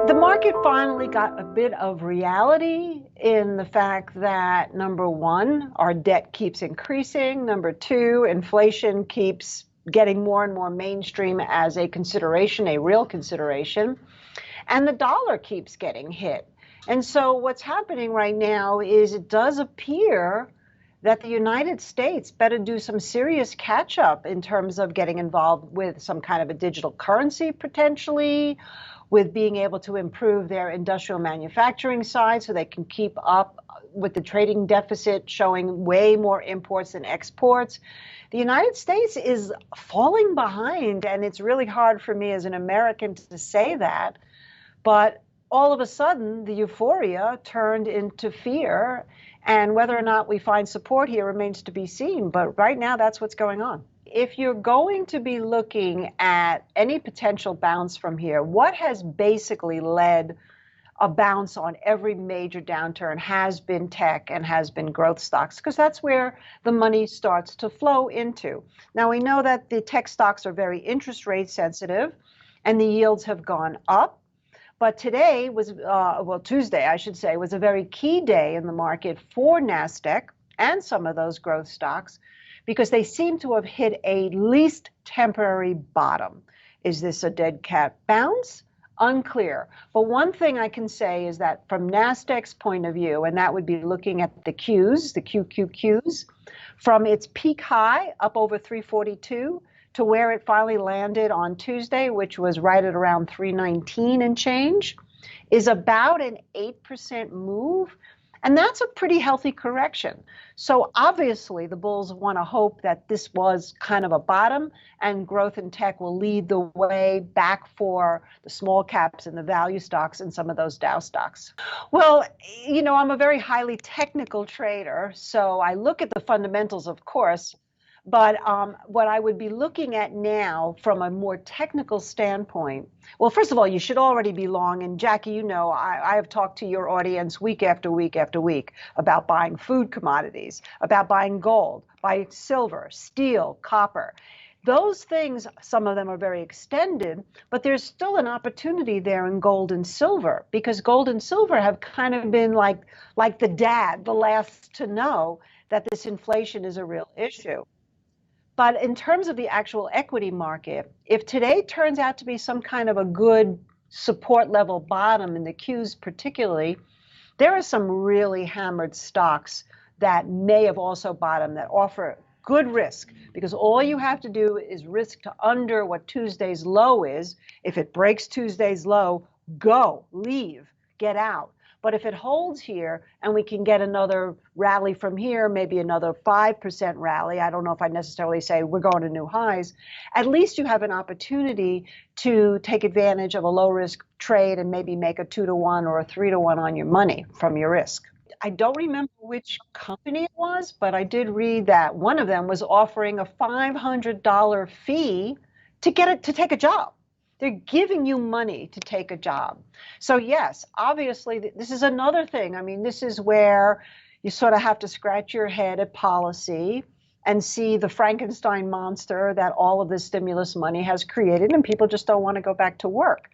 The market finally got a bit of reality in the fact that number one, our debt keeps increasing. Number two, inflation keeps getting more and more mainstream as a consideration, a real consideration. And the dollar keeps getting hit. And so what's happening right now is it does appear that the United States better do some serious catch up in terms of getting involved with some kind of a digital currency potentially, with being able to improve their industrial manufacturing side so they can keep up with the trading deficit showing way more imports than exports. The United States is falling behind, and it's really hard for me as an American to say that. But all of a sudden, the euphoria turned into fear, and whether or not we find support here remains to be seen. But right now, that's what's going on. If you're going to be looking at any potential bounce from here, what has basically led a bounce on every major downturn has been tech and has been growth stocks, because that's where the money starts to flow into. Now, we know that the tech stocks are very interest rate sensitive and the yields have gone up. But today was, Tuesday, I should say, was a very key day in the market for NASDAQ and some of those growth stocks because they seem to have hit a least temporary bottom. Is this a dead cat bounce? Unclear. But one thing I can say is that from NASDAQ's point of view, and that would be looking at the Qs, the QQQs, from its peak high up over 342 to where it finally landed on Tuesday, which was right at around 319 and change, is about an 8% move. And that's a pretty healthy correction. So obviously, the bulls want to hope that this was kind of a bottom and growth in tech will lead the way back for the small caps and the value stocks and some of those Dow stocks. Well, I'm a very highly technical trader, so I look at the fundamentals, of course. But what I would be looking at now from a more technical standpoint, well, first of all, you should already be long. And Jackie, I have talked to your audience week after week after week about buying food commodities, about buying gold, buying silver, steel, copper. Those things, some of them are very extended, but there's still an opportunity there in gold and silver because gold and silver have kind of been like the dad, the last to know that this inflation is a real issue. But in terms of the actual equity market, if today turns out to be some kind of a good support level bottom in the Qs particularly, there are some really hammered stocks that may have also bottomed that offer good risk because all you have to do is risk to under what Tuesday's low is. If it breaks Tuesday's low, go, leave, get out. But if it holds here and we can get another rally from here, maybe another 5% rally, I don't know if I necessarily say we're going to new highs, at least you have an opportunity to take advantage of a low risk trade and maybe make a 2-to-1 or a 3-to-1 on your money from your risk. I don't remember which company it was, but I did read that one of them was offering a $500 fee to get it to take a job. They're giving you money to take a job. So yes, obviously, this is another thing. I mean, this is where you sort of have to scratch your head at policy and see the Frankenstein monster that all of this stimulus money has created, and people just don't want to go back to work.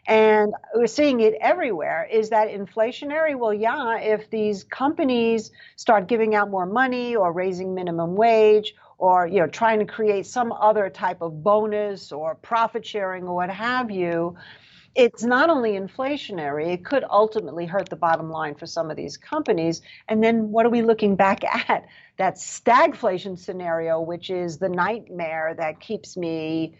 And we're seeing it everywhere. Is that inflationary? Well, yeah, if these companies start giving out more money or raising minimum wage or trying to create some other type of bonus or profit sharing or what have you, it's not only inflationary, it could ultimately hurt the bottom line for some of these companies. And then what are we looking back at? That stagflation scenario, which is the nightmare that keeps me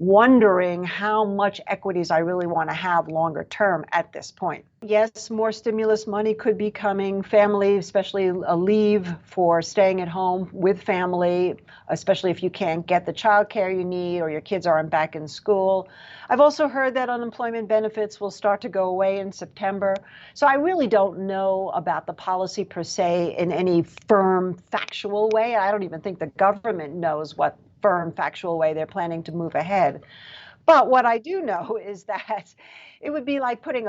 wondering how much equities I really want to have longer term at this point. Yes, more stimulus money could be coming. Family, especially a leave for staying at home with family, especially if you can't get the childcare you need or your kids aren't back in school. I've also heard that unemployment benefits will start to go away in September. So I really don't know about the policy per se in any firm, factual way. I don't even think the government knows what firm, factual way they're planning to move ahead. But what I do know is that it would be like putting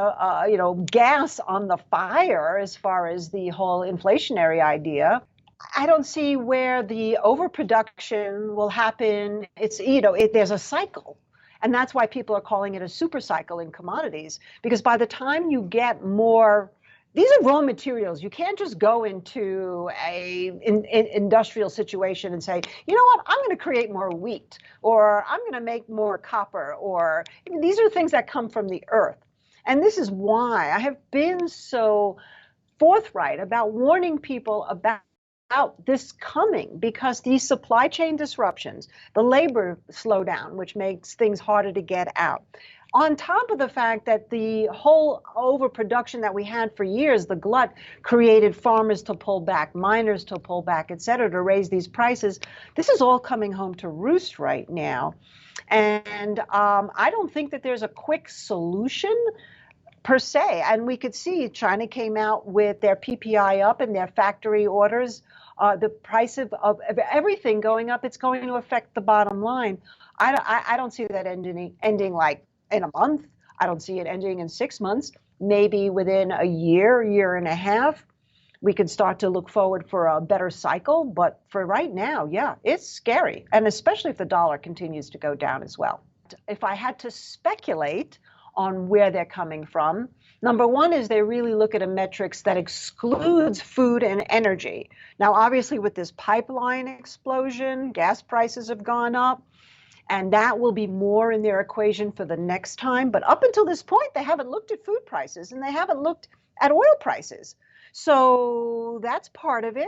gas on the fire as far as the whole inflationary idea. I don't see where the overproduction will happen. It's there's a cycle. And that's why people are calling it a super cycle in commodities, because by the time you get more, these are raw materials. You can't just go into an industrial situation and say, you know what, I'm going to create more wheat, or I'm going to make more copper, or these are things that come from the earth. And this is why I have been so forthright about warning people about this coming, because these supply chain disruptions, the labor slowdown, which makes things harder to get out, on top of the fact that the whole overproduction that we had for years, the glut, created farmers to pull back, miners to pull back, et cetera, to raise these prices. This is all coming home to roost right now. And I don't think that there's a quick solution per se. And we could see China came out with their PPI up and their factory orders, the price of everything going up. It's going to affect the bottom line. I don't see that ending like in a month. I don't see it ending in 6 months. Maybe within a year and a half, we can start to look forward for a better cycle. But for right now, yeah, it's scary. And especially if the dollar continues to go down as well. If I had to speculate on where they're coming from, number one is they really look at a metrics that excludes food and energy. Now, obviously, with this pipeline explosion, gas prices have gone up, and that will be more in their equation for the next time. But up until this point, they haven't looked at food prices and they haven't looked at oil prices. So that's part of it.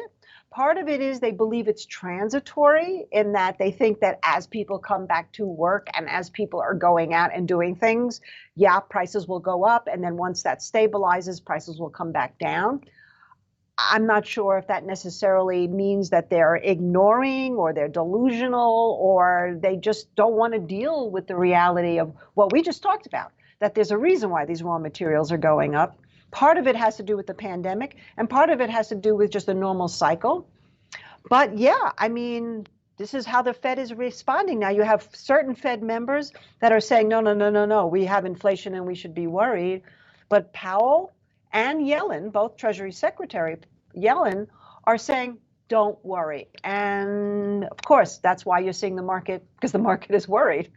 Part of it is they believe it's transitory, in that they think that as people come back to work and as people are going out and doing things, yeah, prices will go up. And then once that stabilizes, prices will come back down. I'm not sure if that necessarily means that they're ignoring or they're delusional or they just don't want to deal with the reality of what we just talked about, that there's a reason why these raw materials are going up. Part of it has to do with the pandemic, and part of it has to do with just a normal cycle. But yeah, I mean, this is how the Fed is responding now. You have certain Fed members that are saying, no, we have inflation and we should be worried. But Powell and Yellen, both Treasury Secretary Yellen, are saying, don't worry. And of course, that's why you're seeing the market, because the market is worried.